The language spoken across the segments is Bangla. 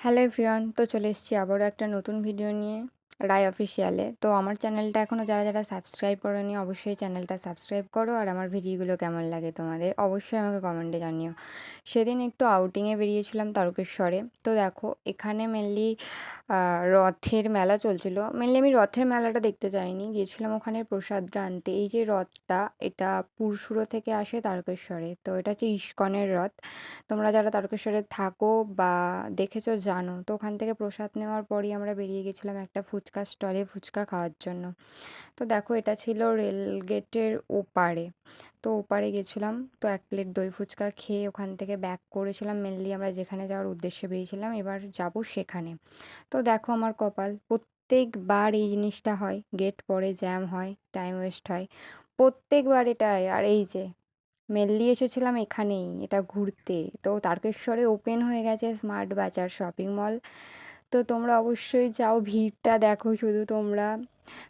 হ্যালো এভরিওয়ান, তো চলে এসেছি আবারও একটা নতুন ভিডিও নিয়ে রায় অফিসিয়ালে। তো আমার চ্যানেলটা এখনও যারা যারা সাবস্ক্রাইব করোনি অবশ্যই চ্যানেলটা সাবস্ক্রাইব করো। আর আমার ভিডিওগুলো কেমন লাগে তোমাদের অবশ্যই আমাকে কমেন্টে জানিও। সেদিন একটু আউটিংয়ে বেরিয়েছিলাম তারকেশ্বরে। তো দেখো এখানে মেনলি রথের মেলা চলছিল। মেনলি আমি রথের মেলাটা দেখতে যাইনি, গিয়েছিলাম ওখানে প্রসাদটা আনতে। এই যে রথটা, এটা পুরসুরো থেকে আসে তারকেশ্বরে। তো এটা হচ্ছে ইস্কনের রথ। তোমরা যারা তারকেশ্বরে থাকো বা দেখেছো জানো। তো ওখান থেকে প্রসাদ নেওয়ার পরই আমরা বেরিয়ে গেছিলাম একটা ফুচকা স্টলে ফুচকা খাওয়ার জন্য। তো দেখো এটা ছিল রেলগেটের ওপারে। তো ওপারে গেছিলাম, তো এক প্লেট দই ফুচকা খেয়ে ওখান থেকে ব্যাক করেছিলাম। মেনলি আমরা যেখানে যাওয়ার উদ্দেশ্যে বেরিয়েছিলাম, এবার যাব সেখানে। তো দেখো আমার কপাল, প্রত্যেকবার এই জিনিসটা হয়, গেট পড়ে, জ্যাম হয়, টাইম ওয়েস্ট হয়, প্রত্যেকবার এটাই। আর এই যে মেনলি এসেছিলাম এখানেই এটা ঘুরতে। তো তারকেশ্বরে ওপেন হয়ে গেছে স্মার্ট বাজার শপিং মল। তো তোমরা অবশ্যই যাও, ভিড়টা দেখো শুধু তোমরা।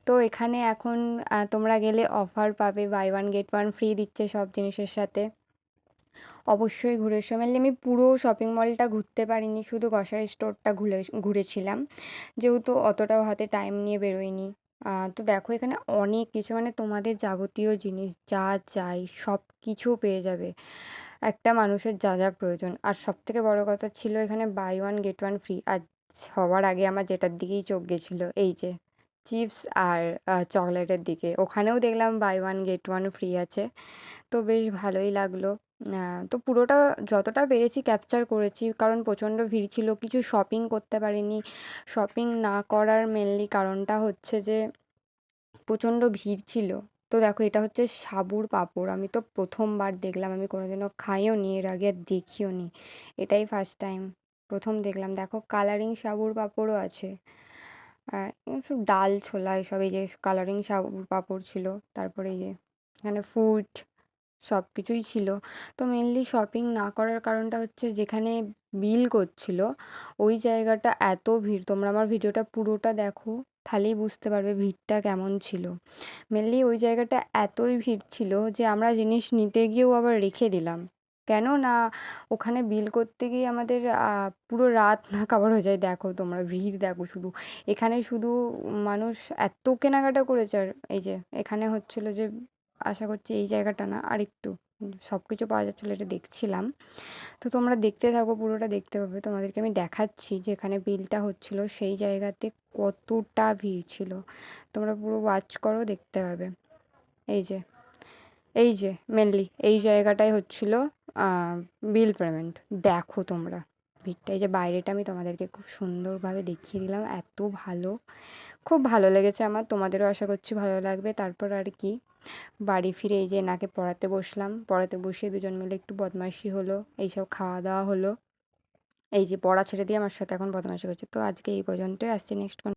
তো এখানে এখন তোমরা গেলে অফার পাবে, buy one get one free দিচ্ছে সব জিনিসের সাথে। অবশ্যই ঘুরে এসো। মেনলি আমি পুরো শপিং মলটা ঘুরতে পারিনি, শুধু গ্রসারি স্টোরটা ঘুরেছিলাম, যেহেতু অতটাও হাতে টাইম নিয়ে বেরোইনি। তো দেখো এখানে অনেক কিছু, মানে তোমাদের যাবতীয় জিনিস যা চাই সব কিছু পেয়ে যাবে, একটা মানুষের যা যা প্রয়োজন। আর সবথেকে বড় কথা ছিল এখানে buy one get one free. আর সবার আগে আমার যেটার দিকেই চোখ গেছিলো, এই যে চিপস আর চকলেটের দিকে। ওখানেও দেখলাম buy one get one free আছে। তো বেশ ভালোই লাগলো। তো পুরোটা যতটা পেরেছি ক্যাপচার করেছি, কারণ প্রচণ্ড ভিড় ছিল, কিছু শপিং করতে পারিনি। শপিং না করার মেনলি কারণটা হচ্ছে যে প্রচণ্ড ভিড় ছিল। তো দেখো এটা হচ্ছে সাবুর পাঁপড়, আমি তো প্রথমবার দেখলাম, আমি কোনোদিনও খাইও নি এর আগে, আর দেখিও নি, এটাই ফার্স্ট টাইম, প্রথম দেখলাম। দেখো কালারিং সাবুর পাঁপড়ও আছে, আর সব ডাল ছোলা এসব। এই যে কালারিং সাবুর পাঁপড় ছিল, তারপরে এই যে এখানে ফুড সব কিছুই ছিল। তো মেনলি শপিং না করার কারণটা হচ্ছে যেখানে বিল করছিল ওই জায়গাটা এত ভিড়। তোমরা আমার ভিডিওটা পুরোটা দেখো, তাহলেই বুঝতে পারবে ভিড়টা কেমন ছিল। মেনলি ওই জায়গাটা এতই ভিড় ছিল যে আমরা জিনিস নিতে গিয়েও আবার রেখে দিলাম। কেন না, ওখানে বিল করতে গিয়ে আমাদের পুরো রাত না কাবার হয়ে যায়। দেখো তোমরা ভিড় দেখো শুধু, এখানে শুধু মানুষ এত কেনাকাটা করেছে। আর এই যে এখানে হচ্ছিল যে, আশা করছি এই জায়গাটা না, আর একটু সব কিছু পাওয়া যাচ্ছিলো, এটা দেখছিলাম। তো তোমরা দেখতে থাকো, পুরোটা দেখতে পাবে। তোমাদেরকে আমি দেখাচ্ছি যে এখানে বিলটা হচ্ছিল সেই জায়গাতে কতটা ভিড় ছিল। তোমরা পুরো ওয়াচ করো, দেখতে পাবে। এই যে এই যে মেনলি এই জায়গাটাই হচ্ছিল বিল পেমেন্ট। দেখো তোমরা ভিড়টা, এই যে বাইরেটা আমি তোমাদেরকে খুব সুন্দরভাবে দেখিয়ে দিলাম, এত ভালো, খুব ভালো লেগেছে আমার। তোমাদেরও আশা করছি ভালো লাগবে। তারপর আর কি, বাড়ি ফিরে এই যে এনাকে পড়াতে বসলাম, পড়াতে বসে দুজন মিলে একটু বদমাইশি হলো, এইসব খাওয়া দাওয়া হলো। এই যে পড়া ছেড়ে দিয়ে আমার সাথে এখন বদমাইশি করছে। তো আজকে এই পর্যন্তই, আসছি নেক্সট